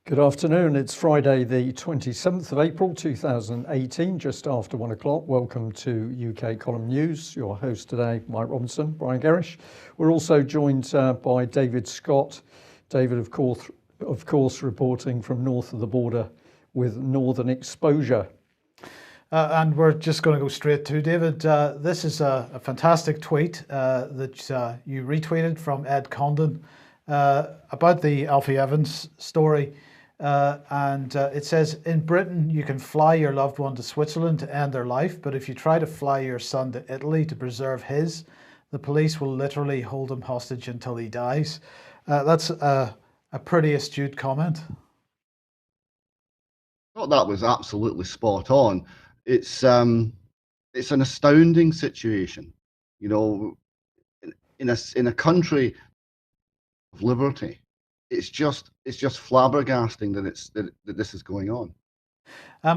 Good afternoon. It's Friday, the 27th of April 2018, just after 1 o'clock. Welcome to UK Column News. Your host today, Mike Robinson, Brian Gerrish. We're also joined by David Scott. David, of course, reporting from north of the border with Northern Exposure. And we're just going to go straight to David. This is a fantastic tweet that you retweeted from Ed Condon about the Alfie Evans story. It says, in Britain, you can fly your loved one to Switzerland to end their life, but if you try to fly your son to Italy to preserve his, the police will literally hold him hostage until he dies. That's a pretty astute comment. I thought that was absolutely spot on. It's an astounding situation, you know, in a country of liberty. It's just flabbergasting that this is going on.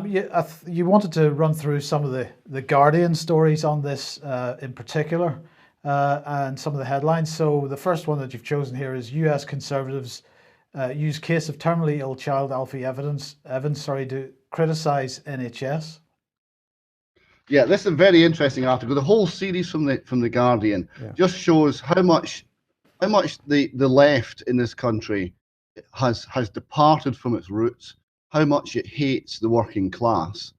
You wanted to run through some of the Guardian stories on this in particular, and some of the headlines. So the first one that you've chosen here is US conservatives use case of terminally ill child Alfie Evans to criticise NHS. Yeah, this is a very interesting article. The whole series from the Guardian just shows how much the left in this country has departed from its roots, how much it hates the working class.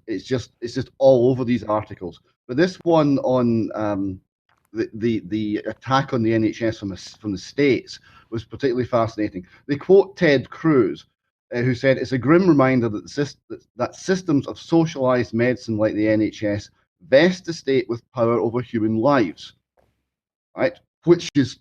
It's just all over these articles. But this one on the attack on the NHS from the States was particularly fascinating. They quote Ted Cruz, who said, "It's a grim reminder that systems of socialized medicine like the NHS vest the state with power over human lives," right? Which is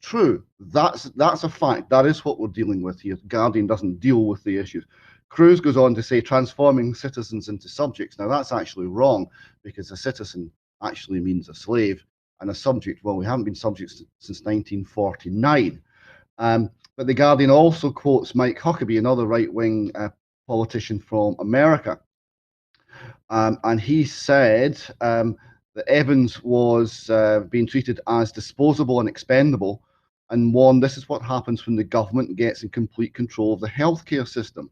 true. That's a fact. That is what we're dealing with here. The Guardian doesn't deal with the issues. Cruz goes on to say, transforming citizens into subjects. Now that's actually wrong, because a citizen actually means a slave, and a subject, well, we haven't been subjects since 1949. But the Guardian also quotes Mike Huckabee, another right-wing politician from America. And he said that Evans was being treated as disposable and expendable, and warned this is what happens when the government gets in complete control of the healthcare system.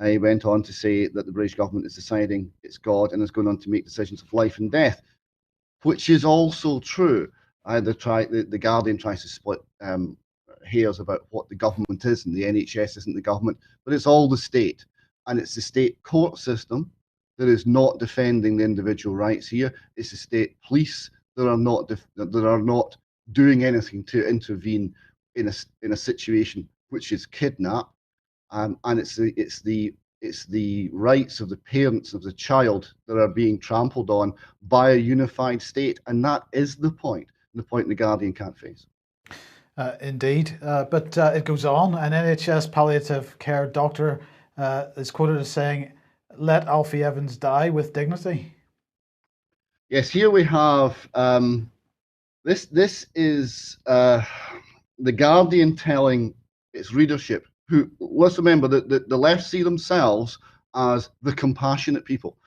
He went on to say that the British government is deciding it's God and is going on to make decisions of life and death, which is also true. The Guardian tries to split hairs about what the government is, and the NHS isn't the government, but it's all the state, and it's the state court system that is not defending the individual rights here. It's the state police that are not doing anything to intervene in a situation which is kidnap, and it's the rights of the parents of the child that are being trampled on by a unified state, and that is the point the Guardian can't face. Indeed, but it goes on. An NHS palliative care doctor is quoted as saying, "Let Alfie Evans die with dignity." Yes, here we have this is the Guardian telling its readership, who, let's remember that the left see themselves as the compassionate people.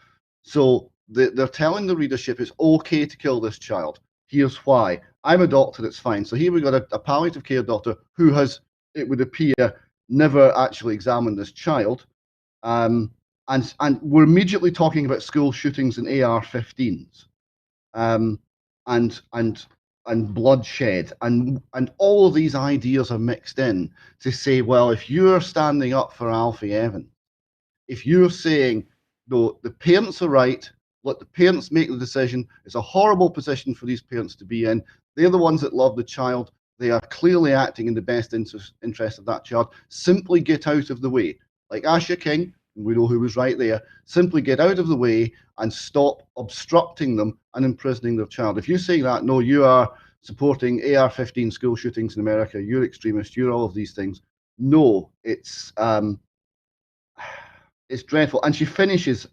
So they're telling the readership it's okay to kill this child. Here's why. I'm a doctor, it's fine. So here we've got a palliative care doctor who has, it would appear, never actually examined this child. And we're immediately talking about school shootings and AR-15s, and bloodshed, and all of these ideas are mixed in to say, well, if you're standing up for Alfie Evans, if you're saying, no, the parents are right, let the parents make the decision. It's a horrible position for these parents to be in. They're the ones that love the child. They are clearly acting in the best interest of that child. Simply get out of the way. Like Asher King, we know who was right there, simply get out of the way and stop obstructing them and imprisoning their child. If you say that, no, you are supporting AR-15 school shootings in America, you're extremist, you're all of these things. No, it's dreadful. And she finishes,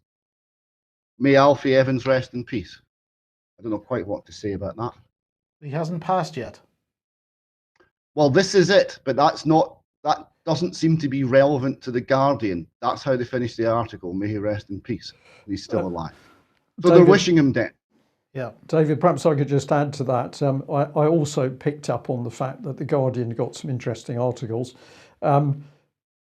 "May Alfie Evans rest in peace." I don't know quite what to say about that. He hasn't passed yet. Well, this is it, but that doesn't seem to be relevant to the Guardian. That's how they finish the article. May he rest in peace. He's still alive. So David, they're wishing him dead. Yeah, David, perhaps I could just add to that. I also picked up on the fact that the Guardian got some interesting articles.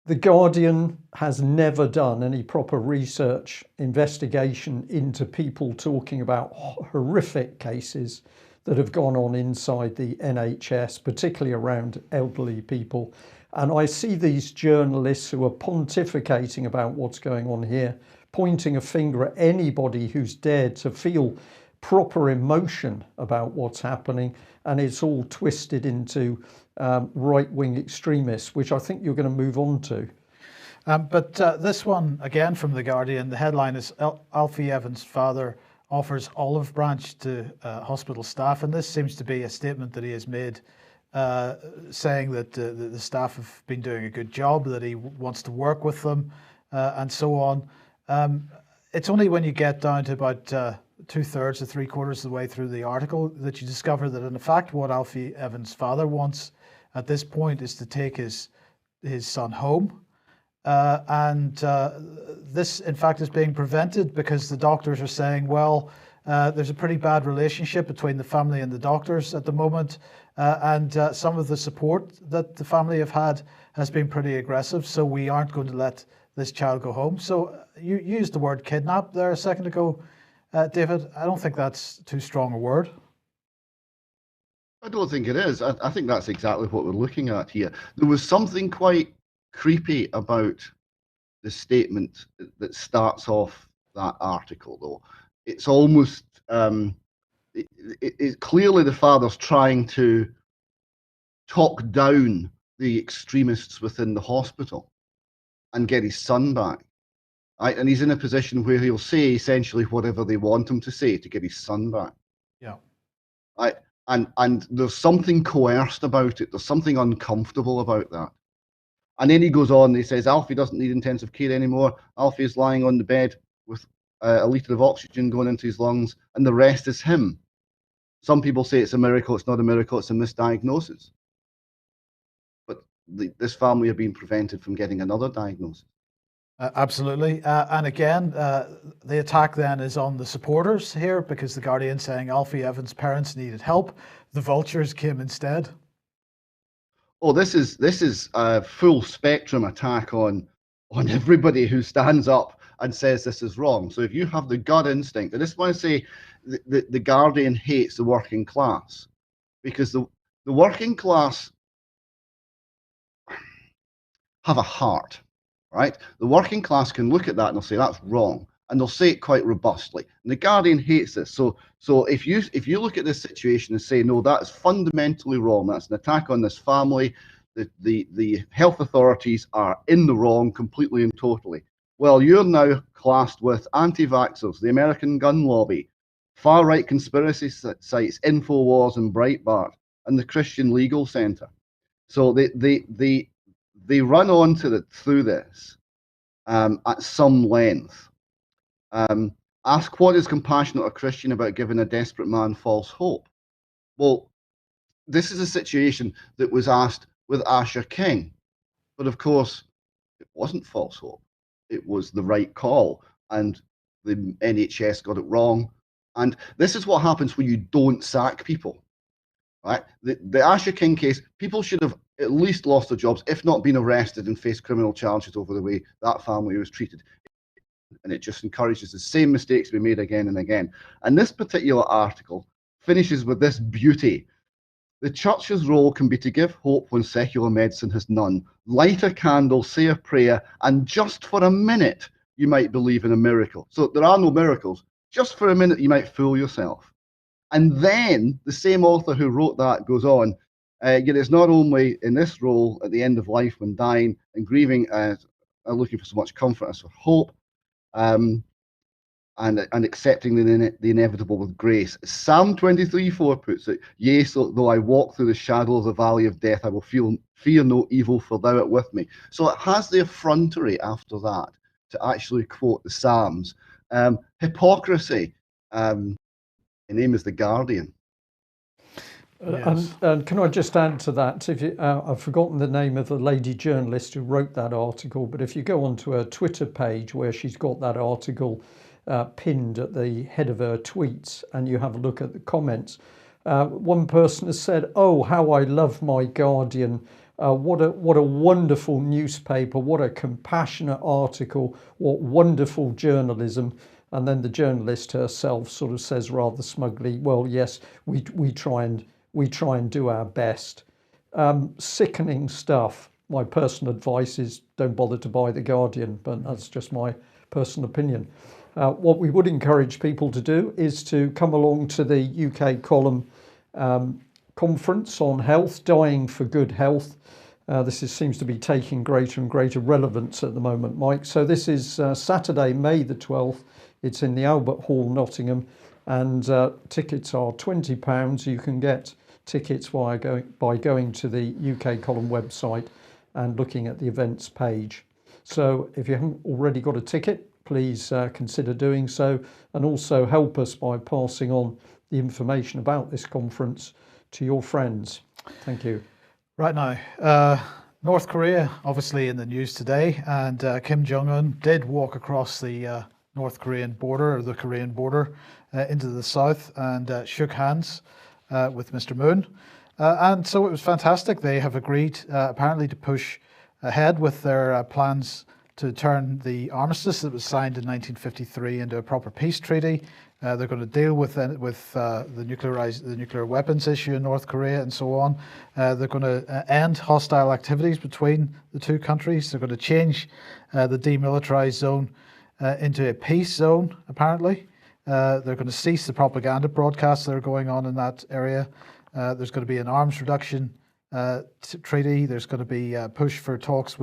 The Guardian has never done any proper research, investigation into people talking about horrific cases that have gone on inside the NHS, particularly around elderly people. And I see these journalists who are pontificating about what's going on here, pointing a finger at anybody who's dared to feel proper emotion about what's happening, and it's all twisted into right-wing extremists, which I think you're going to move on to. But this one, again from The Guardian, the headline is Alfie Evans' father offers olive branch to hospital staff. And this seems to be a statement that he has made saying that the staff have been doing a good job, that he wants to work with them and so on. It's only when you get down to about 2/3 to 3/4 of the way through the article that you discover that in fact what Alfie Evans' father wants at this point is to take his son home. This, in fact, is being prevented because the doctors are saying, well, there's a pretty bad relationship between the family and the doctors at the moment, and some of the support that the family have had has been pretty aggressive, so we aren't going to let this child go home. So you used the word kidnap there a second ago, David. I don't think that's too strong a word. I don't think it is. I think that's exactly what we're looking at here. There was something quite creepy about the statement that starts off that article, though. It's almost it's clearly the father's trying to talk down the extremists within the hospital and get his son back. Right? And he's in a position where he'll say essentially whatever they want him to say to get his son back. Yeah. Right? And there's something coerced about it. There's something uncomfortable about that. And then he goes on and he says, Alfie doesn't need intensive care anymore. Alfie is lying on the bed with a litre of oxygen going into his lungs, and the rest is him. Some people say it's a miracle. It's not a miracle. It's a misdiagnosis. But this family have been prevented from getting another diagnosis. Absolutely. And again, the attack then is on the supporters here, because the Guardian saying Alfie Evans' parents needed help. The vultures came instead. Oh, this is a full spectrum attack on everybody who stands up and says this is wrong. So if you have the gut instinct, and this is why I say the Guardian hates the working class, because the working class have a heart, right? The working class can look at that and they'll say that's wrong, and they'll say it quite robustly. And the Guardian hates this. So if you look at this situation and say, no, that is fundamentally wrong, that's an attack on this family, the health authorities are in the wrong completely and totally. Well, you're now classed with anti-vaxxers, the American gun lobby, far-right conspiracy sites, InfoWars and Breitbart, and the Christian Legal Center. So they run on through this at some length. Ask what is compassionate or Christian about giving a desperate man false hope. Well, this is a situation that was asked with Asher King, but of course it wasn't false hope. It was the right call, and the NHS got it wrong. And this is what happens when you don't sack people, right? The Asher King case, people should have at least lost their jobs, if not been arrested and faced criminal charges over the way that family was treated. And it just encourages the same mistakes to be made again and again. And this particular article finishes with this beauty. The church's role can be to give hope when secular medicine has none. Light a candle, say a prayer, and just for a minute, you might believe in a miracle. So there are no miracles. Just for a minute, you might fool yourself. And then the same author who wrote that goes on, yet it's not only in this role at the end of life when dying and grieving, looking for so much comfort as for hope, and accepting the inevitable with grace. Psalm 23:4 puts it, yea, so though I walk through the shadow of the valley of death, I will fear no evil, for thou art with me. So it has the effrontery after that to actually quote the Psalms. Hypocrisy. The name is The Guardian. Yes. And can I just add to that? I've forgotten the name of the lady journalist who wrote that article, but if you go onto her Twitter page where she's got that article pinned at the head of her tweets, and you have a look at the comments, one person has said, oh, how I love my Guardian What a wonderful newspaper, what a compassionate article, what wonderful journalism. And then the journalist herself sort of says rather smugly, well, yes, we try and do our best. Sickening stuff. My personal advice is don't bother to buy The Guardian, but that's just my personal opinion. What we would encourage people to do is to come along to the UK Column conference on health, Dying for Good Health. Seems to be taking greater and greater relevance at the moment, Mike. So this is Saturday, May the 12th. It's in the Albert Hall, Nottingham, and tickets are £20. You can get tickets by going to the UK Column website and looking at the events page. So if you haven't already got a ticket, please consider doing so, and also help us by passing on the information about this conference to your friends. Thank you. Right now, North Korea obviously in the news today, and Kim Jong-un did walk across the North Korean border, or the Korean border, into the south, and shook hands with Mr. Moon. And so it was fantastic. They have agreed apparently to push ahead with their plans to turn the armistice that was signed in 1953 into a proper peace treaty. They're going to deal with the nuclear weapons issue in North Korea and so on. They're going to end hostile activities between the two countries. They're going to change the demilitarized zone into a peace zone, apparently. They're going to cease the propaganda broadcasts that are going on in that area. There's going to be an arms reduction treaty. There's going to be a push for talks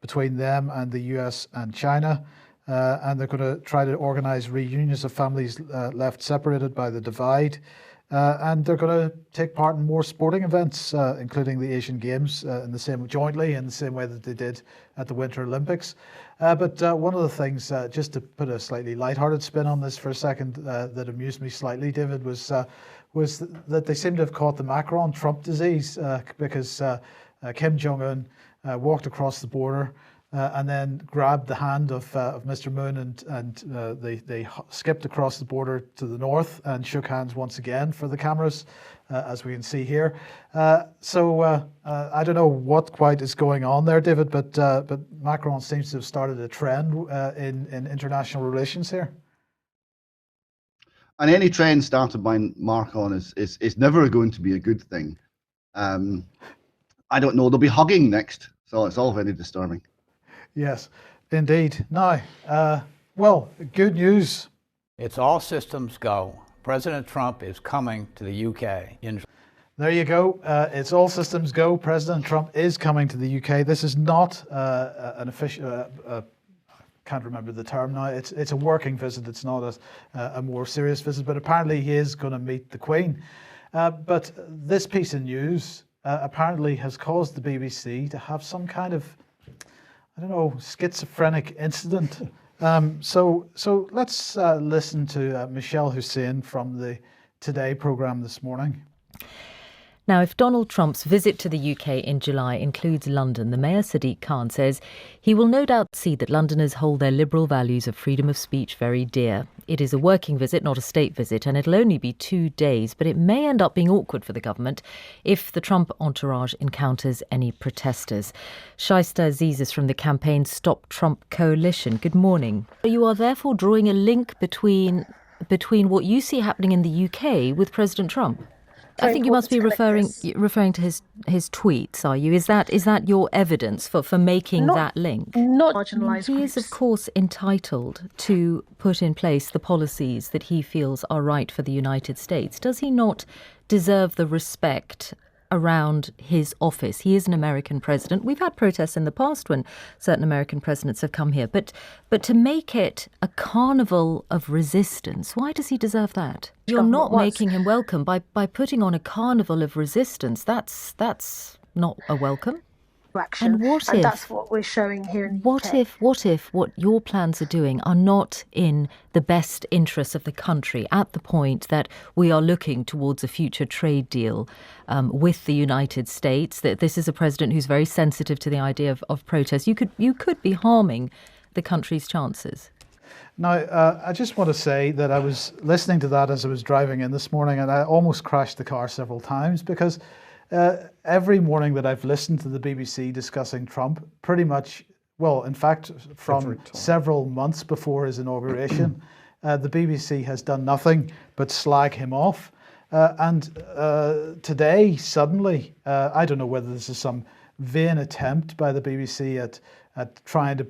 between them and the US and China. And they're going to try to organize reunions of families left separated by the divide. And they're going to take part in more sporting events, including the Asian Games, jointly in the same way that they did at the Winter Olympics. But one of the things, just to put a slightly lighthearted spin on this for a second, that amused me slightly, David, was that they seem to have caught the Macron-Trump disease because Kim Jong-un walked across the border and then grabbed the hand of Mr. Moon, and they skipped across the border to the north and shook hands once again for the cameras, as we can see here. So I don't know what quite is going on there, David, but Macron seems to have started a trend in international relations here. And any trend started by Macron is never going to be a good thing. I don't know, they'll be hugging next, so it's all very disturbing. Yes, indeed. Now, well, good news. It's all systems go. President Trump is coming to the UK. There you go. It's all systems go. President Trump is coming to the UK. This is not an official, can't remember the term now. It's a working visit. It's not a more serious visit, but apparently he is going to meet the Queen. But this piece of news apparently has caused the BBC to have some kind of, I don't know, schizophrenic incident. So let's listen to Michelle Husain from the Today programme this morning. Now, if Donald Trump's visit to the UK in July includes London, the Mayor Sadiq Khan says he will no doubt see that Londoners hold their liberal values of freedom of speech very dear. It is a working visit, not a state visit, and it'll only be 2 days, but it may end up being awkward for the government if the Trump entourage encounters any protesters. Shaista Aziz is from the campaign Stop Trump Coalition. Good morning. You are therefore drawing a link between what you see happening in the UK with President Trump. I think you must be referring to his tweets, are you? Is that your evidence for making that link? Not marginalised. He is, of course, entitled to put in place the policies that he feels are right for the United States. Does he not deserve the respect around his office? He is an American president. We've had protests in the past when certain American presidents have come here, but to make it a carnival of resistance, why does he deserve that? You're not making him welcome by putting on a carnival of resistance. That's not a welcome. Action. And that's what we're showing here in the UK. What if what your plans are doing are not in the best interests of the country at the point that we are looking towards a future trade deal with the United States? That this is a president who's very sensitive to the idea of protest. You could be harming the country's chances. Now, I just want to say that I was listening to that as I was driving in this morning, and I almost crashed the car several times because every morning that I've listened to the BBC discussing Trump, pretty much, well, in fact, from several months before his inauguration, the BBC has done nothing but slag him off. And today, suddenly, I don't know whether this is some vain attempt by the BBC at trying to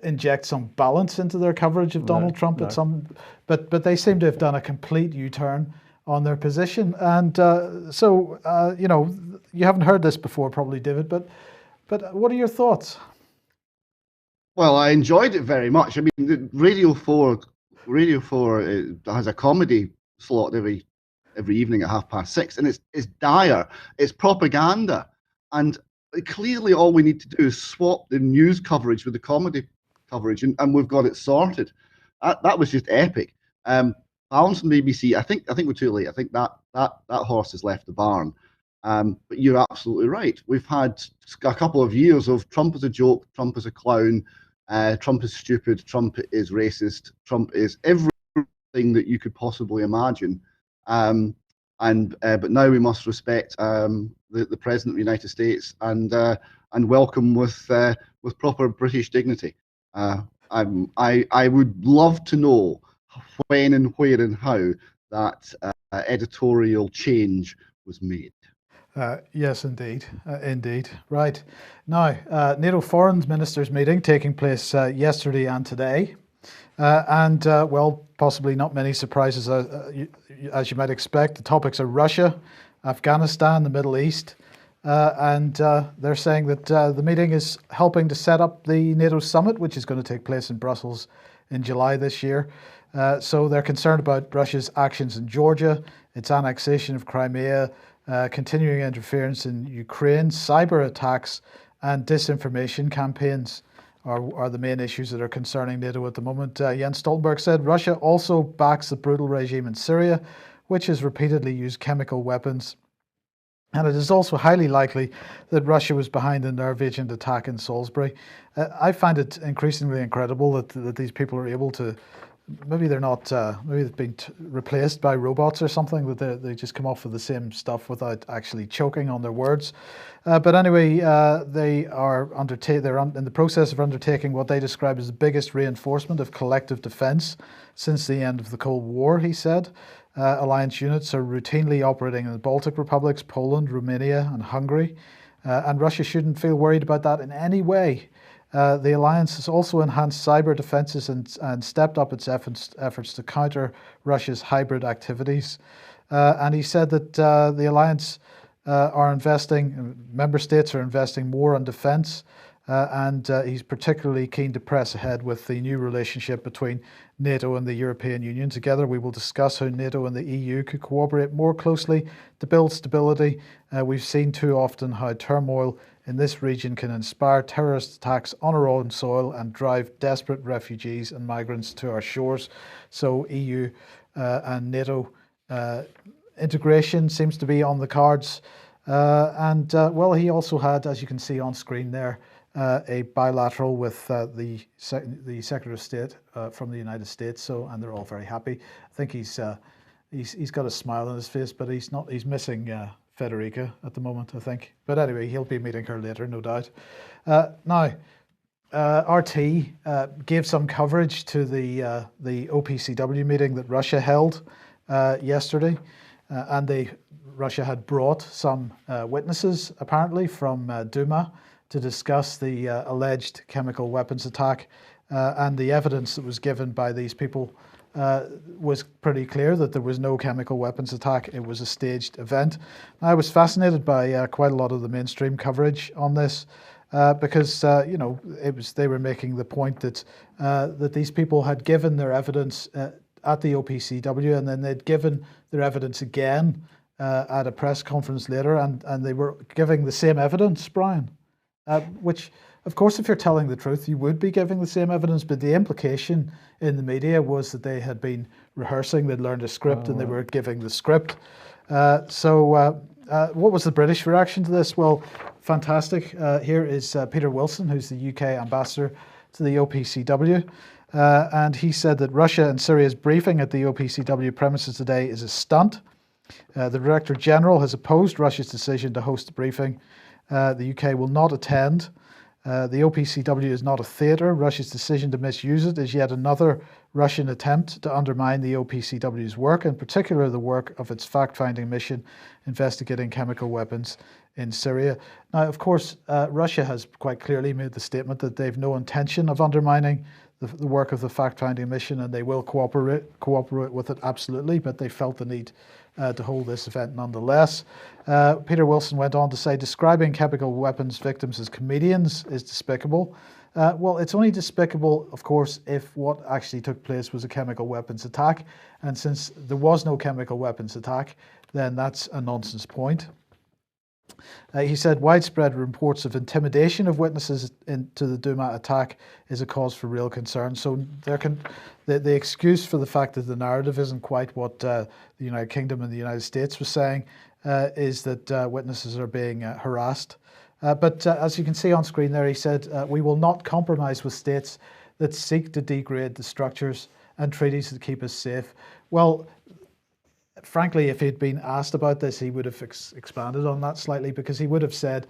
inject some balance into their coverage of Donald Trump at some, but they seem to have done a complete U-turn on their position. And you know, you haven't heard this before, probably, David, but what are your thoughts? Well, I enjoyed it very much. I mean, Radio 4 has a comedy slot every evening at 6:30, and it's dire. It's propaganda, and clearly all we need to do is swap the news coverage with the comedy coverage, and we've got it sorted. That was just epic. Balance on BBC. I think we're too late. I think that horse has left the barn. But you're absolutely right. We've had a couple of years of Trump is a joke, Trump is a clown, Trump is stupid, Trump is racist, Trump is everything that you could possibly imagine. But now we must respect the President of the United States and welcome with proper British dignity. I would love to know when and where and how that editorial change was made. Yes, indeed. Indeed. Right. Now, NATO Foreign Ministers meeting taking place yesterday and today. Well, possibly not many surprises as you might expect. The topics are Russia, Afghanistan, the Middle East, and they're saying that the meeting is helping to set up the NATO summit, which is going to take place in Brussels in July this year. So they're concerned about Russia's actions in Georgia, its annexation of Crimea, continuing interference in Ukraine, cyber attacks, and disinformation campaigns are the main issues that are concerning NATO at the moment. Jens Stoltenberg said Russia also backs the brutal regime in Syria, which has repeatedly used chemical weapons. And it is also highly likely that Russia was behind the nerve agent attack in Salisbury. I find it increasingly incredible that these people are able to, maybe they're not, maybe they've been replaced by robots or something, that they just come off with the same stuff without actually choking on their words. But anyway, they're in the process of undertaking what they describe as the biggest reinforcement of collective defence since the end of the Cold War, he said. Alliance units are routinely operating in the Baltic republics, Poland, Romania and Hungary. And Russia shouldn't feel worried about that in any way. The alliance has also enhanced cyber defences and stepped up its efforts to counter Russia's hybrid activities. And he said that the alliance member states are investing more on defence, and he's particularly keen to press ahead with the new relationship between NATO and the European Union. Together we will discuss how NATO and the EU could cooperate more closely to build stability. We've seen too often how turmoil in this region can inspire terrorist attacks on our own soil and drive desperate refugees and migrants to our shores. So EU and NATO integration seems to be on the cards. Well, he also had, as you can see on screen there, a bilateral with the Secretary of State from the United States. And they're all very happy. I think he's got a smile on his face, but he's missing Federica at the moment, I think. But anyway, he'll be meeting her later, no doubt. Now, RT gave some coverage to the OPCW meeting that Russia held yesterday, and Russia had brought some witnesses, apparently, from Douma to discuss the alleged chemical weapons attack, and the evidence that was given by these people was pretty clear that there was no chemical weapons attack. It was a staged event. I was fascinated by quite a lot of the mainstream coverage on this because they were making the point that these people had given their evidence at the OPCW, and then they'd given their evidence again at a press conference later, and they were giving the same evidence, Brian. Which, of course, if you're telling the truth, you would be giving the same evidence, but the implication in the media was that they had been rehearsing, they'd learned a script, and they were giving the script. What was the British reaction to this? Well, fantastic. Here is Peter Wilson, who's the UK ambassador to the OPCW, and he said that Russia and Syria's briefing at the OPCW premises today is a stunt. The Director General has opposed Russia's decision to host the briefing. The UK will not attend. The OPCW is not a theatre. Russia's decision to misuse it is yet another Russian attempt to undermine the OPCW's work, in particular the work of its fact-finding mission investigating chemical weapons in Syria. Now, of course, Russia has quite clearly made the statement that they've no intention of undermining the work of the fact-finding mission, and they will cooperate with it absolutely, but they felt the need to hold this event nonetheless. Peter Wilson went on to say, describing chemical weapons victims as comedians is despicable. Well, it's only despicable, of course, if what actually took place was a chemical weapons attack. And since there was no chemical weapons attack, then that's a nonsense point. He said widespread reports of intimidation of witnesses into the Douma attack is a cause for real concern. So the excuse for the fact that the narrative isn't quite what the United Kingdom and the United States was saying is that witnesses are being harassed. But as you can see on screen there, he said, we will not compromise with states that seek to degrade the structures and treaties that keep us safe. Well, frankly, if he'd been asked about this, he would have expanded on that slightly, because he would have said,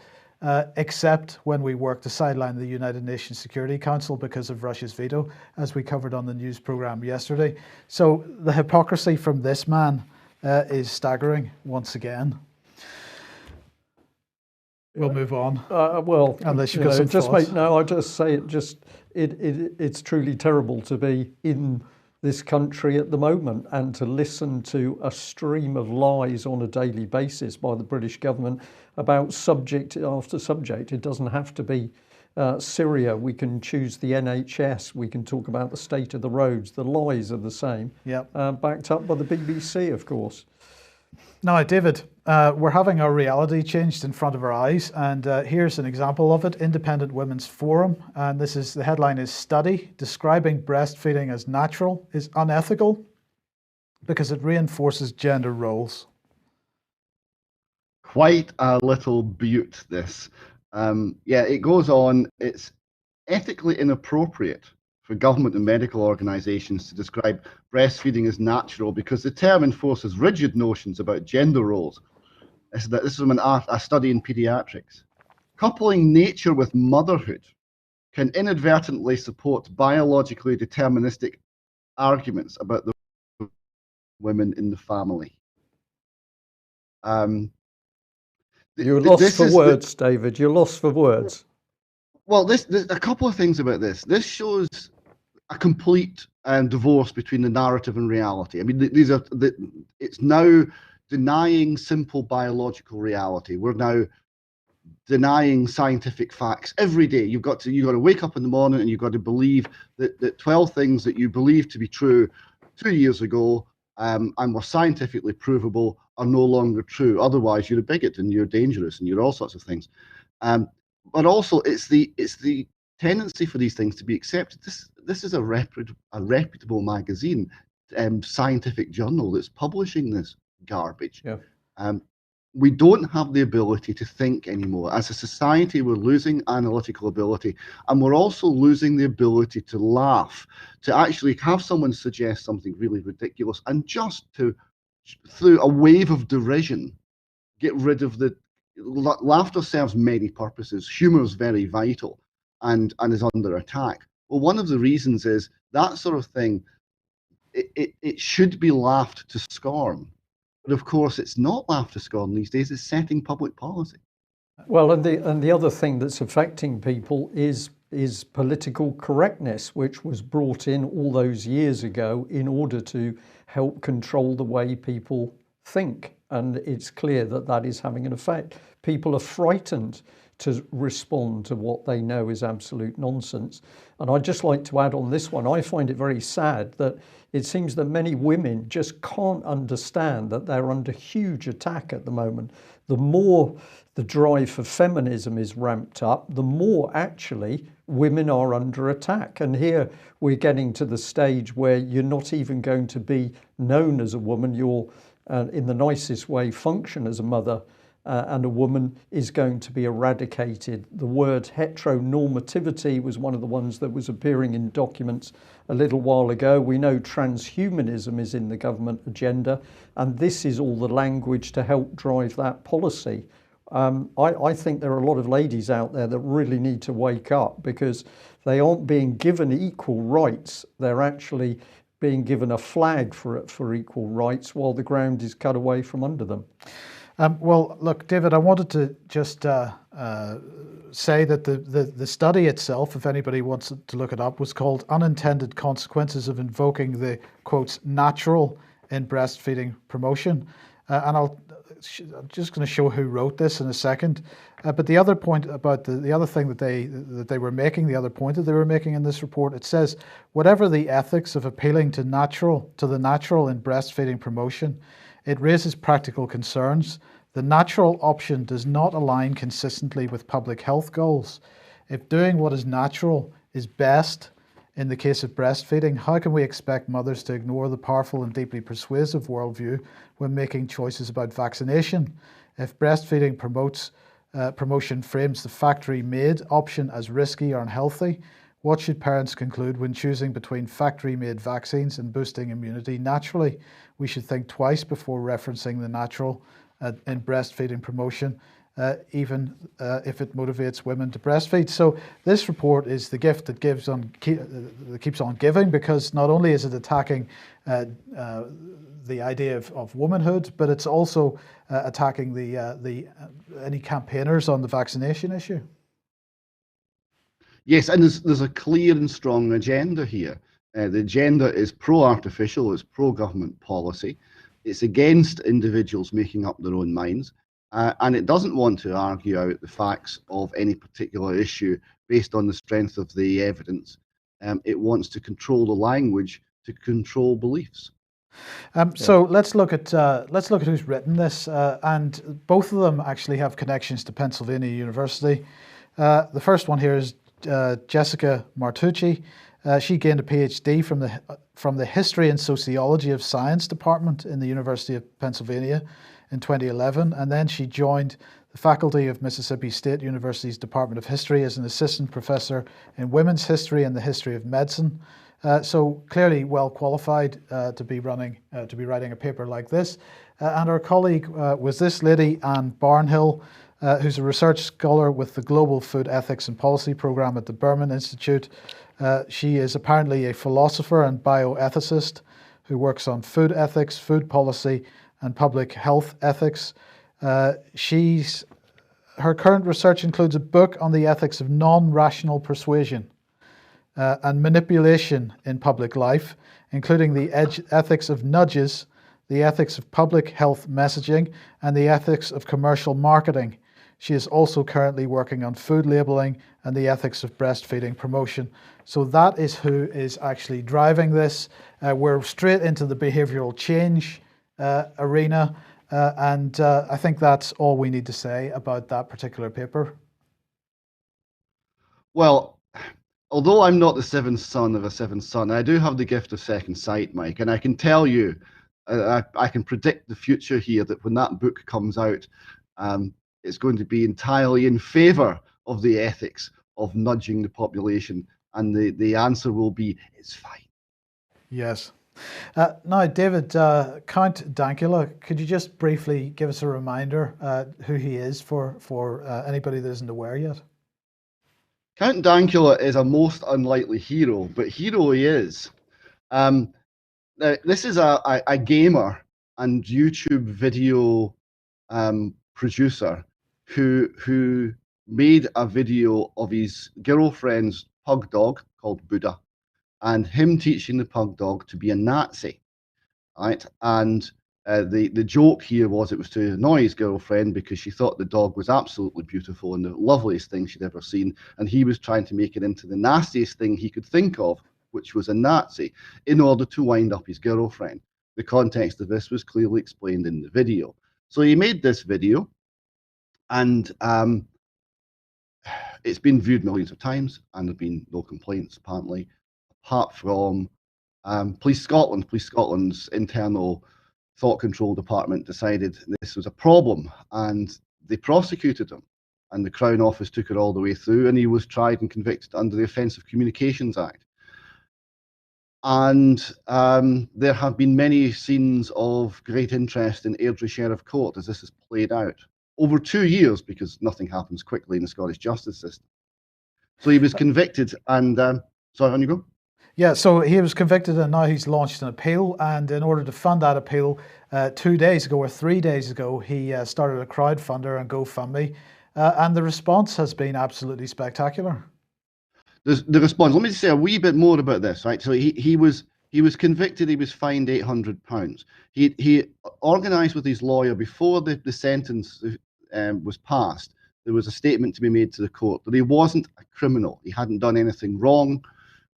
except when we work to sideline the United Nations Security Council because of Russia's veto, as we covered on the news programme yesterday. So the hypocrisy from this man is staggering once again. We'll move on. Well, unless you've got some just thoughts. I just say it's truly terrible to be in this country at the moment and to listen to a stream of lies on a daily basis by the British government about subject after subject. It doesn't have to be Syria. We can choose the NHS. We can talk about the state of the roads. The lies are the same. Yep. Backed up by the BBC, of course. Now, David, we're having our reality changed in front of our eyes, and here's an example of it. Independent Women's Forum, and the headline is "Study Describing Breastfeeding as Natural is Unethical because it reinforces gender roles." Quite a little beaut, this. Yeah, it goes on. It's ethically inappropriate for government and medical organisations to describe breastfeeding as natural because the term enforces rigid notions about gender roles. This is from a study in paediatrics. Coupling nature with motherhood can inadvertently support biologically deterministic arguments about the women in the family. You're lost for words, David. You're lost for words. Well, there's a couple of things about this. This shows a complete divorce between the narrative and reality. I mean, it's now denying simple biological reality. We're now denying scientific facts every day. You've got to wake up in the morning and you've got to believe that 12 things that you believed to be true 2 years ago and were scientifically provable are no longer true. Otherwise, you're a bigot and you're dangerous and you're all sorts of things. But also, it's the tendency for these things to be accepted. This is a reputable magazine, scientific journal that's publishing this garbage. Yeah. We don't have the ability to think anymore. As a society, we're losing analytical ability, and we're also losing the ability to laugh, to actually have someone suggest something really ridiculous, and just to, through a wave of derision, get rid of the laughter serves many purposes. Humor is very vital and is under attack. Well, one of the reasons is that sort of thing, it should be laughed to scorn. But of course, it's not laughed to scorn these days. It's setting public policy. Well, and the other thing that's affecting people is political correctness, which was brought in all those years ago in order to help control the way people think. And it's clear that that is having an effect. People are frightened to respond to what they know is absolute nonsense. And I'd just like to add on this one, I find it very sad that it seems that many women just can't understand that they're under huge attack at the moment. The more the drive for feminism is ramped up, the more actually women are under attack. And here we're getting to the stage where you're not even going to be known as a woman. You're in the nicest way function as a mother and a woman is going to be eradicated. The word heteronormativity was one of the ones that was appearing in documents a little while ago. We know transhumanism is in the government agenda, and this is all the language to help drive that policy. I think there are a lot of ladies out there that really need to wake up, because they aren't being given equal rights. They're actually being given a flag for equal rights while the ground is cut away from under them. Well, look, David, I wanted to just say that the study itself, if anybody wants to look it up, was called Unintended Consequences of Invoking the, quotes, natural in Breastfeeding Promotion. And I'm just going to show who wrote this in a second. But the other point about the other thing that they were making, the other point that they were making in this report, it says, whatever the ethics of appealing to the natural in breastfeeding promotion, it raises practical concerns. The natural option does not align consistently with public health goals. If doing what is natural is best in the case of breastfeeding, how can we expect mothers to ignore the powerful and deeply persuasive worldview when making choices about vaccination? If breastfeeding promotion frames the factory-made option as risky or unhealthy, what should parents conclude when choosing between factory-made vaccines and boosting immunity naturally? We should think twice before referencing the natural in breastfeeding promotion, even if it motivates women to breastfeed. So this report is the gift that keeps on giving, because not only is it attacking the idea of womanhood, but it's also attacking any campaigners on the vaccination issue. Yes, and there's a clear and strong agenda here. The agenda is pro-artificial, it's pro-government policy, it's against individuals making up their own minds, and it doesn't want to argue out the facts of any particular issue based on the strength of the evidence. It wants to control the language to control beliefs. So let's look at who's written this, and both of them actually have connections to Pennsylvania University. The first one here is Jessica Martucci. She gained a PhD from the History and Sociology of Science Department in the University of Pennsylvania in 2011, and then she joined the faculty of Mississippi State University's Department of History as an assistant professor in women's history and the history of medicine. So clearly well qualified to be writing a paper like this. And our colleague was this lady, Anne Barnhill, who's a research scholar with the Global Food Ethics and Policy Program at the Berman Institute. She is apparently a philosopher and bioethicist who works on food ethics, food policy, and public health ethics. Her current research includes a book on the ethics of non-rational persuasion and manipulation in public life, including the ethics of nudges, the ethics of public health messaging, and the ethics of commercial marketing. She is also currently working on food labeling and the ethics of breastfeeding promotion. So that is who is actually driving this. We're straight into the behavioural change arena, and I think that's all we need to say about that particular paper. Well, although I'm not the seventh son of a seventh son, I do have the gift of second sight, Mike, and I can tell you, I can predict the future here, that when that book comes out, it's going to be entirely in favour of the ethics of nudging the population, and the answer will be, it's fine. Yes. Now, David, Count Dankula, could you just briefly give us a reminder who he is for anybody that isn't aware yet? Count Dankula is a most unlikely hero, but hero he is. Now, this is a gamer and YouTube video producer who made a video of his girlfriend's pug dog called Buddha, and him teaching the pug dog to be a Nazi, right? And the joke here was it was to annoy his girlfriend because she thought the dog was absolutely beautiful and the loveliest thing she'd ever seen, and he was trying to make it into the nastiest thing he could think of, which was a Nazi, in order to wind up his girlfriend. The context of this was clearly explained in the video. So he made this video, and it's been viewed millions of times, and there have been no complaints, apparently, apart from Police Scotland. Police Scotland's internal thought control department decided this was a problem, and they prosecuted him, and the Crown Office took it all the way through, and he was tried and convicted under the Offensive Communications Act. And there have been many scenes of great interest in Airdrie Sheriff Court as this has played out over 2 years, because nothing happens quickly in the Scottish justice system. So he was convicted, and sorry, on you go. Yeah, so he was convicted, and now he's launched an appeal. And in order to fund that appeal, 2 days ago or 3 days ago, he started a crowdfunder on GoFundMe, and the response has been absolutely spectacular. The response. Let me just say a wee bit more about this, right? So he was convicted. He was fined £800. He organised with his lawyer before the sentence was passed. There was a statement to be made to the court that he wasn't a criminal. He hadn't done anything wrong,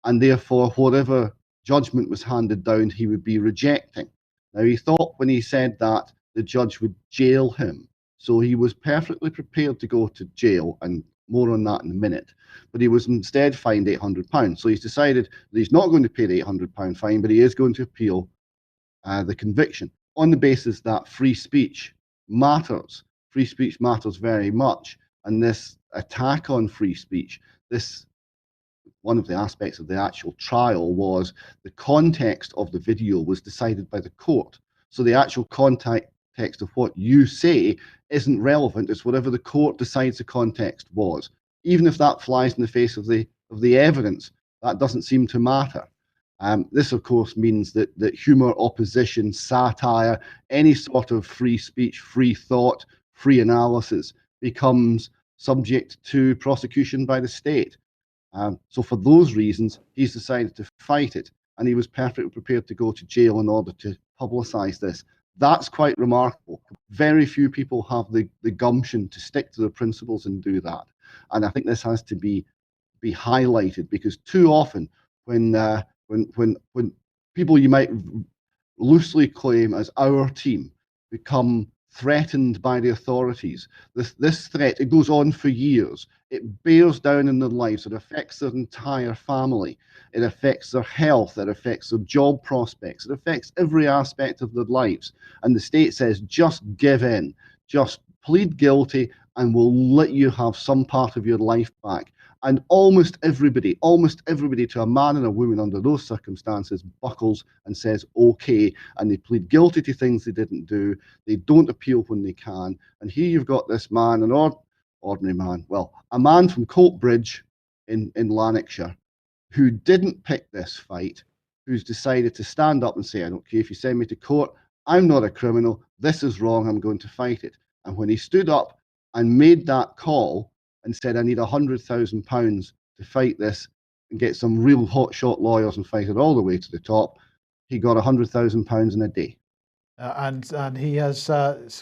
and therefore whatever judgment was handed down, he would be rejecting. Now, he thought when he said that the judge would jail him, so he was perfectly prepared to go to jail, and more on that in a minute. But he was instead fined £800. So he's decided that he's not going to pay the £800 fine, but he is going to appeal the conviction on the basis that free speech matters. Free speech matters very much. And this attack on free speech, one of the aspects of the actual trial was the context of the video was decided by the court. So the actual context of what you say isn't relevant. It's whatever the court decides the context was. Even if that flies in the face of the evidence, that doesn't seem to matter. This, of course, means that humour, opposition, satire, any sort of free speech, free thought, free analysis becomes subject to prosecution by the state. So for those reasons, he's decided to fight it, and he was perfectly prepared to go to jail in order to publicise this. That's quite remarkable. Very few people have the gumption to stick to their principles and do that. And I think this has to be highlighted, because too often when people you might loosely claim as our team become threatened by the authorities, this threat, it goes on for years. It bears down in their lives. It affects their entire family. It affects their health. It affects their job prospects. It affects every aspect of their lives. And the state says, just give in, just plead guilty, and we'll let you have some part of your life back. And almost everybody to a man and a woman under those circumstances buckles and says, okay, and they plead guilty to things they didn't do. They don't appeal when they can. And here you've got this man, an ordinary man, well, a man from Coatbridge in Lanarkshire, who didn't pick this fight, who's decided to stand up and say, I don't care if you send me to court, I'm not a criminal, this is wrong, I'm going to fight it. And when he stood up and made that call and said, I need £100,000 to fight this and get some real hotshot lawyers and fight it all the way to the top, he got £100,000 in a day. And he has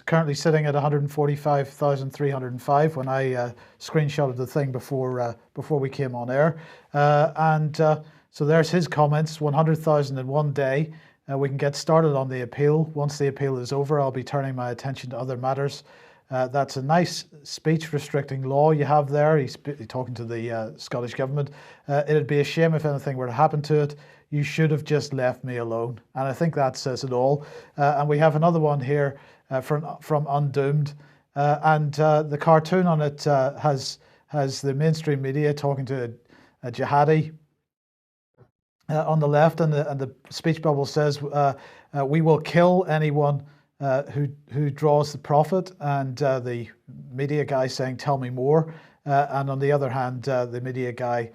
currently sitting at 145,305 when I screenshotted the thing before we came on air. So there's his comments, 100,000 in one day. We can get started on the appeal. Once the appeal is over, I'll be turning my attention to other matters. That's a nice speech restricting law you have there. He's talking to the Scottish government. It'd be a shame if anything were to happen to it. You should have just left me alone. And I think that says it all. And we have another one here from Undoomed. And the cartoon on it has the mainstream media talking to a jihadi on the left, and the speech bubble says, we will kill anyone who draws the profit, and the media guy saying, tell me more. And on the other hand, the media guy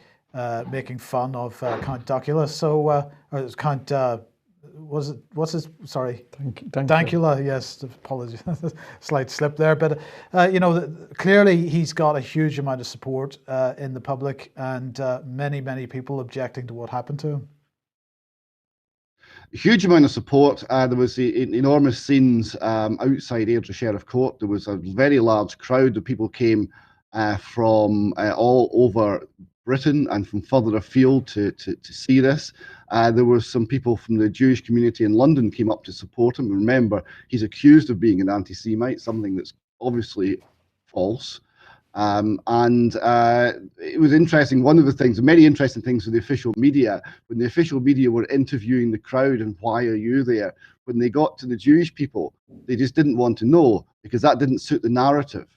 making fun of Count Dankula. So, or it's Count, Dankula, yes, apologies, slight slip there. But, clearly he's got a huge amount of support in the public, and many people objecting to what happened to him. A huge amount of support. There was enormous scenes outside Airdrie Sheriff Court. There was a very large crowd of people came from all over Britain and from further afield to see this. There were some people from the Jewish community in London came up to support him. Remember, he's accused of being an anti-Semite, something that's obviously false. It was interesting. One of the things, many interesting things with the official media, when the official media were interviewing the crowd and why are you there, when they got to the Jewish people, they just didn't want to know, because that didn't suit the narrative.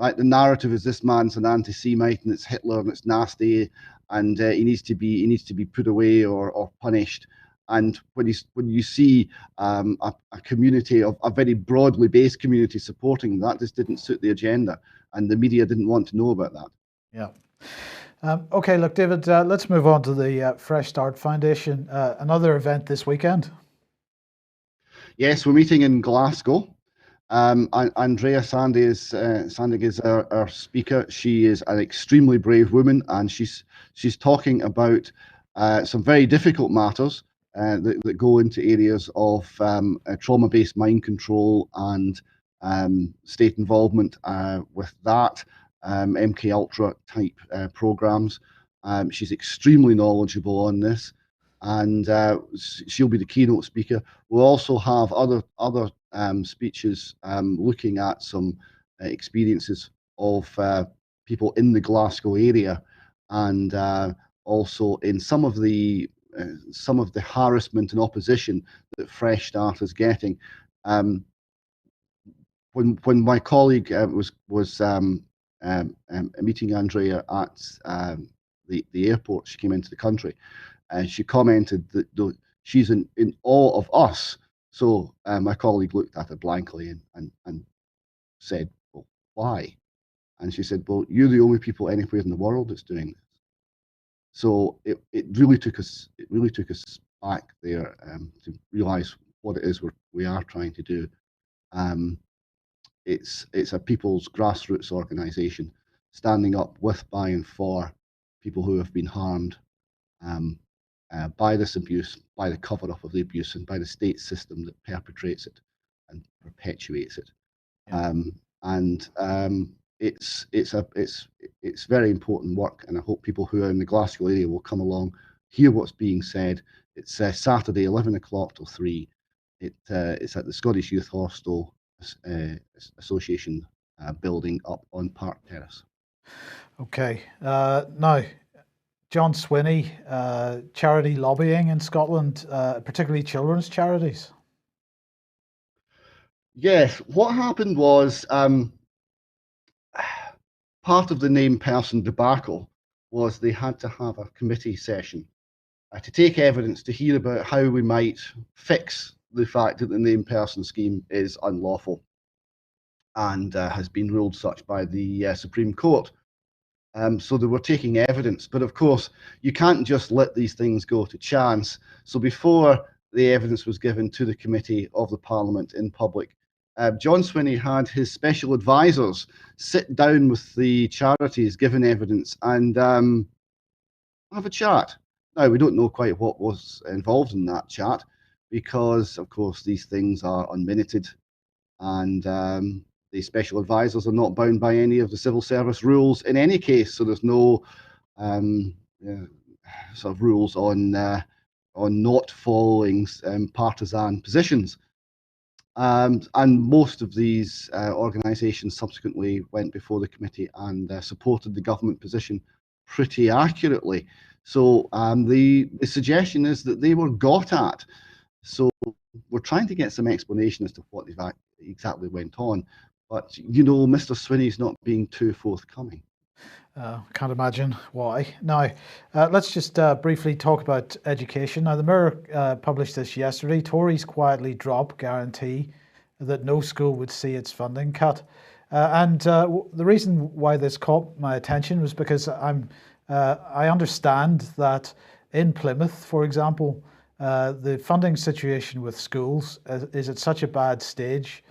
right? The narrative is this man's an anti-Semite and it's Hitler and it's nasty, and he needs to be put away or punished. And when you see a community of a very broadly based community supporting that, this didn't suit the agenda, and the media didn't want to know about that. Yeah. Okay, look, David, let's move on to the Fresh Start Foundation, another event this weekend. Yes, we're meeting in Glasgow. Andrea Sandig is our speaker. She is an extremely brave woman, and she's talking about some very difficult matters that go into areas of trauma-based mind control and state involvement with that, MK Ultra type programs. She's extremely knowledgeable on this, and she'll be the keynote speaker. We'll also have other speeches looking at some experiences of people in the Glasgow area, and also in some of the harassment and opposition that Fresh Start is getting. When my colleague was meeting Andrea at the airport, she came into the country, and she commented that she's in awe of us. So my colleague looked at her blankly and said, "Well, why?" And she said, "Well, you're the only people anywhere in the world that's doing this." So it really took us back there to realise what it is we are trying to do. It's a people's grassroots organisation standing up with, by and for people who have been harmed by this abuse, by the cover-up of the abuse, and by the state system that perpetrates it and perpetuates it. Yeah. It's very important work, and I hope people who are in the Glasgow area will come along, hear what's being said. It's Saturday, 11 o'clock till 3. It's at the Scottish Youth Hostel Association building up on Park Terrace. Okay. Now, John Swinney, charity lobbying in Scotland, particularly children's charities. Yes, what happened was part of the named person debacle was they had to have a committee session to take evidence to hear about how we might fix the fact that the named person scheme is unlawful and has been ruled such by the Supreme Court. So they were taking evidence, but of course you can't just let these things go to chance. So before the evidence was given to the committee of the Parliament in public, John Swinney had his special advisors sit down with the charities given evidence and have a chat. Now, we don't know quite what was involved in that chat because, of course, these things are unminuted, and the special advisors are not bound by any of the civil service rules in any case. So there's no sort of rules on not following partisan positions. And most of these organisations subsequently went before the committee and supported the government position pretty accurately. So the suggestion is that they were got at. So we're trying to get some explanation as to what exactly went on. But, you know, Mr. Swinney's not being too forthcoming. Can't imagine why. Now, let's just briefly talk about education. Now, the Mirror published this yesterday. Tories quietly drop guarantee that no school would see its funding cut. The reason why this caught my attention was because I understand that in Plymouth, for example, the funding situation with schools is at such a bad stage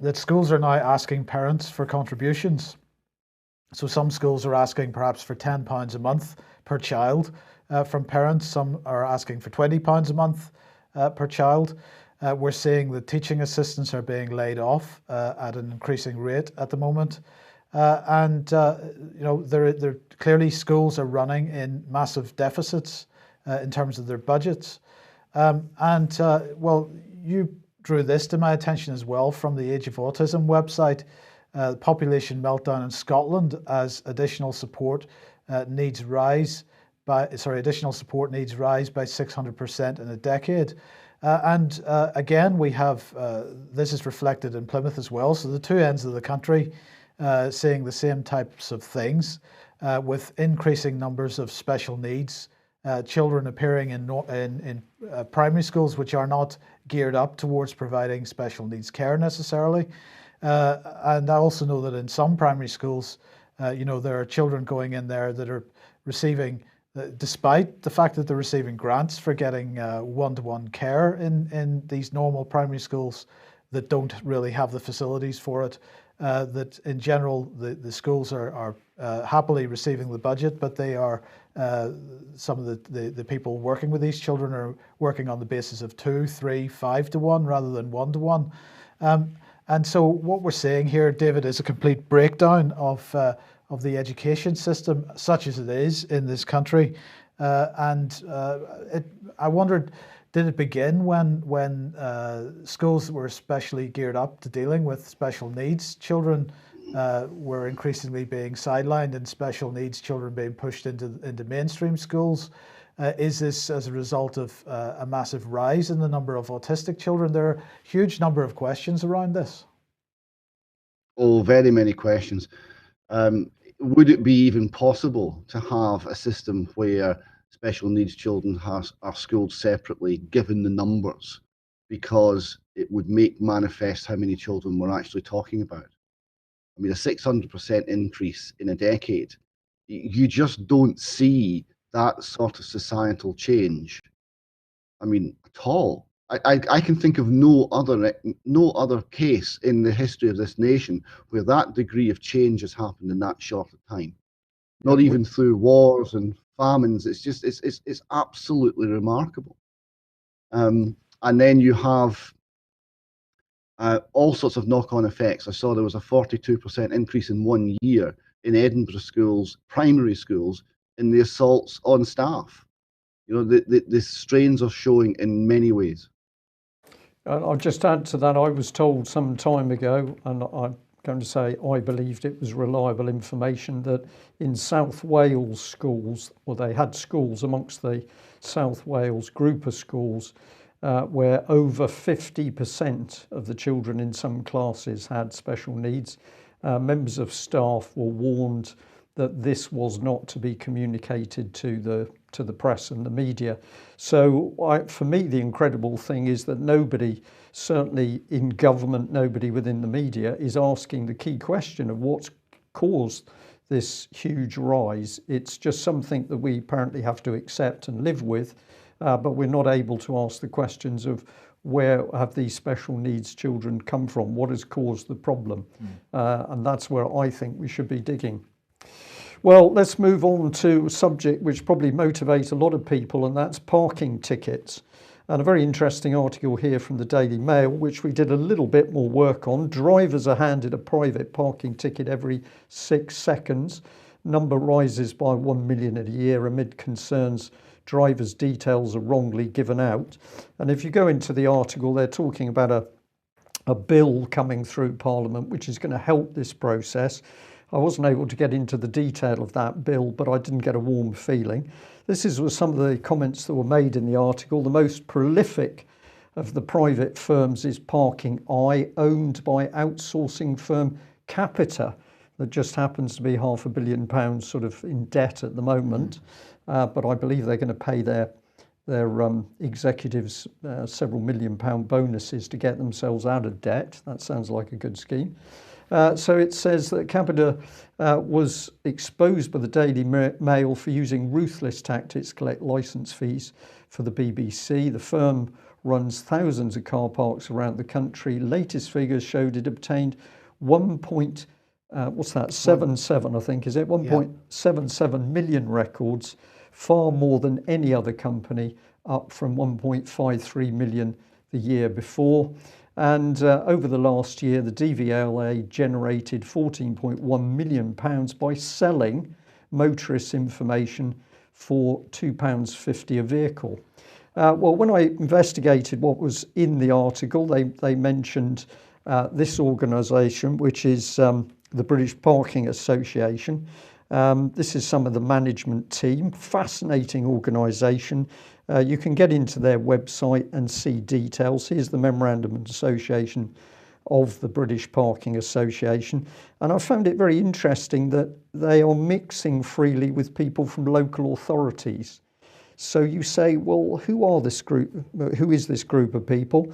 that schools are now asking parents for contributions. So some schools are asking perhaps for £10 a month per child from parents. Some are asking for £20 a month per child. We're seeing that teaching assistants are being laid off at an increasing rate at the moment. You know, there clearly schools are running in massive deficits in terms of their budgets. Well, you drew this to my attention as well from the Age of Autism website. Population meltdown in Scotland as additional support needs rise by 600% in a decade. Again, we have this is reflected in Plymouth as well. So the two ends of the country seeing the same types of things with increasing numbers of special needs children appearing in primary schools which are not geared up towards providing special needs care necessarily. And I also know that in some primary schools, there are children going in there that are receiving, despite the fact that they're receiving grants for getting one-to-one care in these normal primary schools that don't really have the facilities for it, that in general the schools are happily receiving the budget, but they are, some of the people working with these children are working on the basis of 2, 3, 5 to 1 rather than 1 to 1. And so what we're seeing here, David, is a complete breakdown of the education system, such as it is in this country. I wondered, did it begin when schools were especially geared up to dealing with special needs children were increasingly being sidelined, and special needs children being pushed into mainstream schools? Is this as a result of a massive rise in the number of autistic children? There are a huge number of questions around this. Oh, very many questions. Would it be even possible to have a system where special needs children are schooled separately, given the numbers? Because it would make manifest how many children we're actually talking about. I mean, a 600% increase in a decade. You just don't see that sort of societal change, I mean, at all. I can think of no other case in the history of this nation where that degree of change has happened in that short a time. Not even through wars and famines. It's just it's absolutely remarkable. And then you have all sorts of knock-on effects. I saw there was a 42% increase in 1 year in Edinburgh schools, primary schools, in the assaults on staff. The strains are showing in many ways. I'll just add to that. I was told some time ago, and I'm going to say I believed it was reliable information, that in South Wales schools, or they had schools amongst the South Wales group of schools, where over 50% of the children in some classes had special needs. Members of staff were warned that this was not to be communicated to the press and the media. So for me, the incredible thing is that nobody, certainly in government, nobody within the media, is asking the key question of what's caused this huge rise. It's just something that we apparently have to accept and live with, but we're not able to ask the questions of where have these special needs children come from? What has caused the problem? And that's where I think we should be digging. Well, let's move on to a subject which probably motivates a lot of people, and that's parking tickets. And a very interesting article here from the Daily Mail, which we did a little bit more work on. Drivers are handed a private parking ticket every 6 seconds. Number rises by 1 million a year amid concerns drivers' details are wrongly given out. And if you go into the article, they're talking about a bill coming through Parliament which is going to help this process. I wasn't able to get into the detail of that bill, but I didn't get a warm feeling. This was some of the comments that were made in the article. The most prolific of the private firms is Parking Eye, owned by outsourcing firm Capita, that just happens to be £500 million sort of in debt at the moment. But I believe they're going to pay their executives several £1 million bonuses to get themselves out of debt. That sounds like a good scheme. So it says that Capita was exposed by the Daily Mail for using ruthless tactics to collect licence fees for the BBC. The firm runs thousands of car parks around the country. Latest figures showed it obtained 1.77, I think, is it? 1.77 million records, far more than any other company, up from 1.53 million the year before. And over the last year, the DVLA generated £14.1 million by selling motorist information for £2.50 a vehicle. Well, when I investigated what was in the article, they mentioned this organisation, which is the British Parking Association. This is some of the management team. Fascinating organisation. You can get into their website and see details. Here's the Memorandum of Association of the British Parking Association. And I found it very interesting that they are mixing freely with people from local authorities. So you say, well, who is this group of people?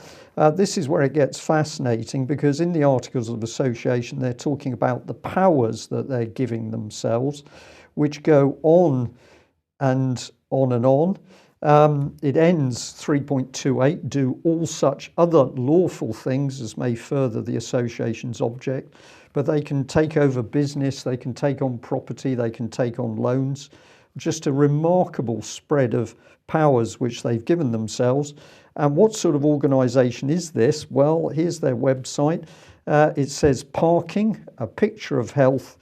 This is where it gets fascinating, because in the Articles of Association, they're talking about the powers that they're giving themselves, which go on and on and on. It ends 3.28, do all such other lawful things as may further the association's object, but they can take over business, they can take on property, they can take on loans. Just a remarkable spread of powers which they've given themselves. And what sort of organisation is this? Well, here's their website. It says parking, a picture of health,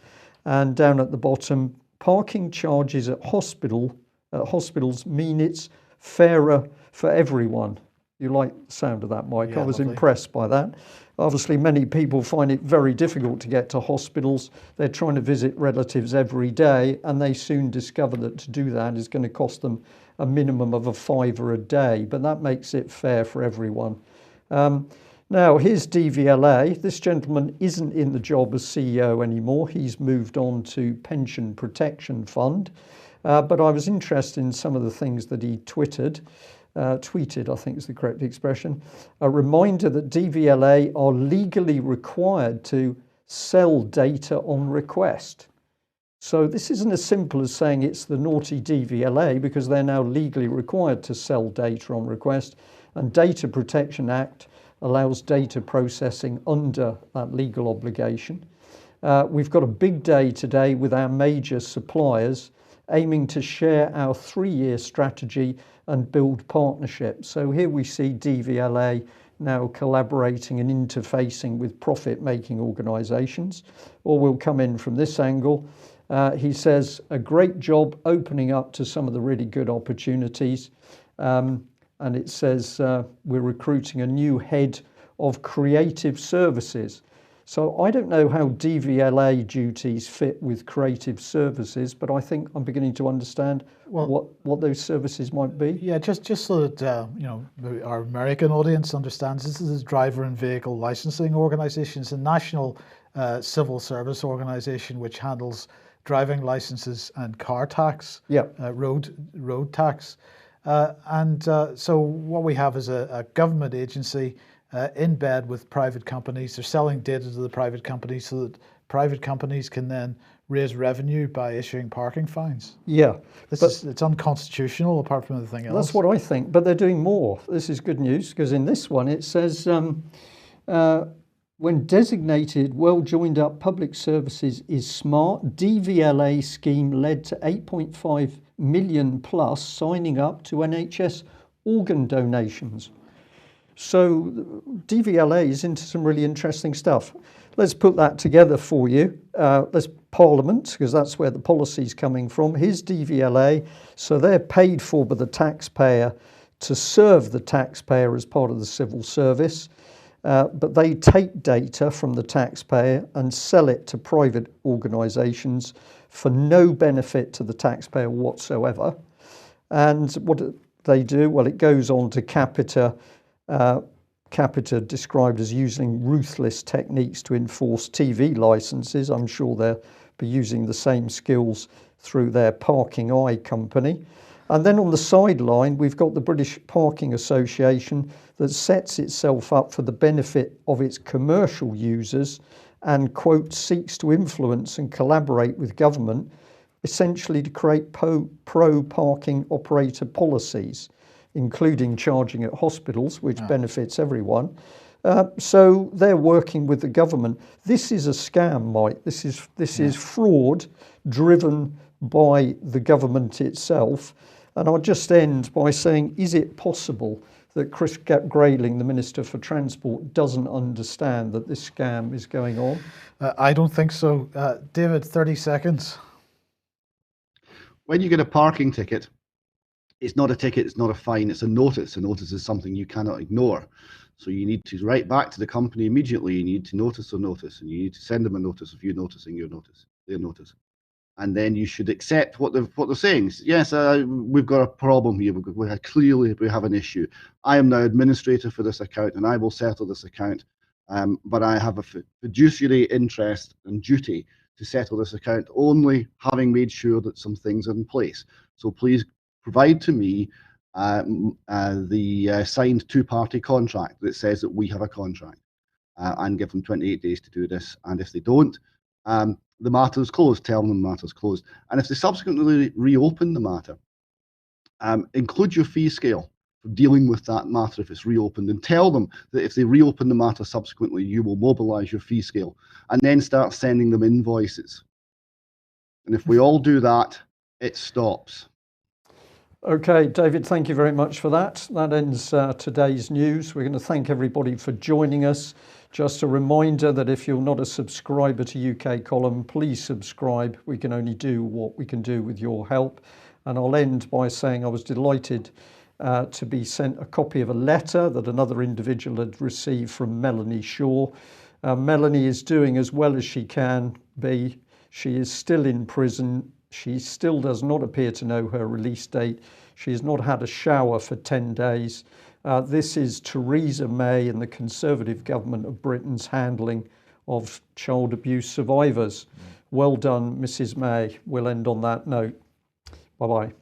and down at the bottom, parking charges at hospitals mean it's fairer for everyone. You like the sound of that, Mike? Yeah, I was lovely. impressed by that. Obviously, many people find it very difficult to get to hospitals. They're trying to visit relatives every day, and they soon discover that to do that is going to cost them a minimum of £5 a day, but that makes it fair for everyone. Now, here's DVLA. This gentleman isn't in the job as CEO anymore. He's moved on to Pension Protection Fund. But I was interested in some of the things that he tweeted, I think is the correct expression. A reminder that DVLA are legally required to sell data on request. So this isn't as simple as saying it's the naughty DVLA, because they're now legally required to sell data on request, and Data Protection Act allows data processing under that legal obligation. We've got a big day today with our major suppliers, aiming to share our 3-year strategy and build partnerships. So here we see DVLA now collaborating and interfacing with profit-making organisations. Or we'll come in from this angle. He says, a great job opening up to some of the really good opportunities. And it says, we're recruiting a new head of creative services. So I don't know how DVLA duties fit with creative services, but I think I'm beginning to understand what those services might be. Yeah, just so that our American audience understands, this is a driver and vehicle licensing organisation. It's a national civil service organisation which handles driving licenses and car tax, road tax. So what we have is a government agency in bed with private companies. They're selling data to the private companies so that private companies can then raise revenue by issuing parking fines. Yeah. It's unconstitutional apart from anything else. That's what I think, but they're doing more. This is good news, because in this one it says, when designated well-joined up public services is smart, DVLA scheme led to 8.5 million plus signing up to NHS organ donations. So DVLA is into some really interesting stuff. Let's put that together for you. There's Parliament, because that's where the policy's coming from. Here's DVLA. So they're paid for by the taxpayer to serve the taxpayer as part of the civil service. But they take data from the taxpayer and sell it to private organisations for no benefit to the taxpayer whatsoever. And what do they do? Well, it goes on to Capita. Capita described as using ruthless techniques to enforce TV licenses. I'm sure they'll be using the same skills through their Parking Eye company. And then on the sideline, we've got the British Parking Association that sets itself up for the benefit of its commercial users and, quote, seeks to influence and collaborate with government, essentially to create pro-parking operator policies, including charging at hospitals, which benefits everyone. So they're working with the government. This is a scam, Mike. This is fraud driven by the government itself. And I'll just end by saying, is it possible that Chris Grayling, the Minister for Transport, doesn't understand that this scam is going on? I don't think so. David, 30 seconds. When you get a parking ticket, it's not a ticket, it's not a fine, it's a notice. A notice is something you cannot ignore. So you need to write back to the company immediately. You need to notice a notice, and you need to send them a notice of you noticing their notice. And then you should accept what they're saying. Yes, we've got a problem here. Clearly we have an issue. I am now administrator for this account, and I will settle this account. but I have a fiduciary interest and duty to settle this account, only having made sure that some things are in place. So please provide to me the signed two-party contract that says that we have a contract, and give them 28 days to do this. And if they don't, the matter is closed. Tell them the matter is closed. And if they subsequently reopen the matter, include your fee scale for dealing with that matter if it's reopened, and tell them that if they reopen the matter subsequently, you will mobilise your fee scale, and then start sending them invoices. And if we all do that, it stops. Okay, David, thank you very much for that. That ends today's news. We're going to thank everybody for joining us. Just a reminder that if you're not a subscriber to UK Column, please subscribe. We can only do what we can do with your help. And I'll end by saying I was delighted to be sent a copy of a letter that another individual had received from Melanie Shaw. Melanie is doing as well as she can be. She is still in prison. She still does not appear to know her release date. She has not had a shower for 10 days. This is Theresa May and the Conservative government of Britain's handling of child abuse survivors. Well done, Mrs. May. We'll end on that note. Bye-bye.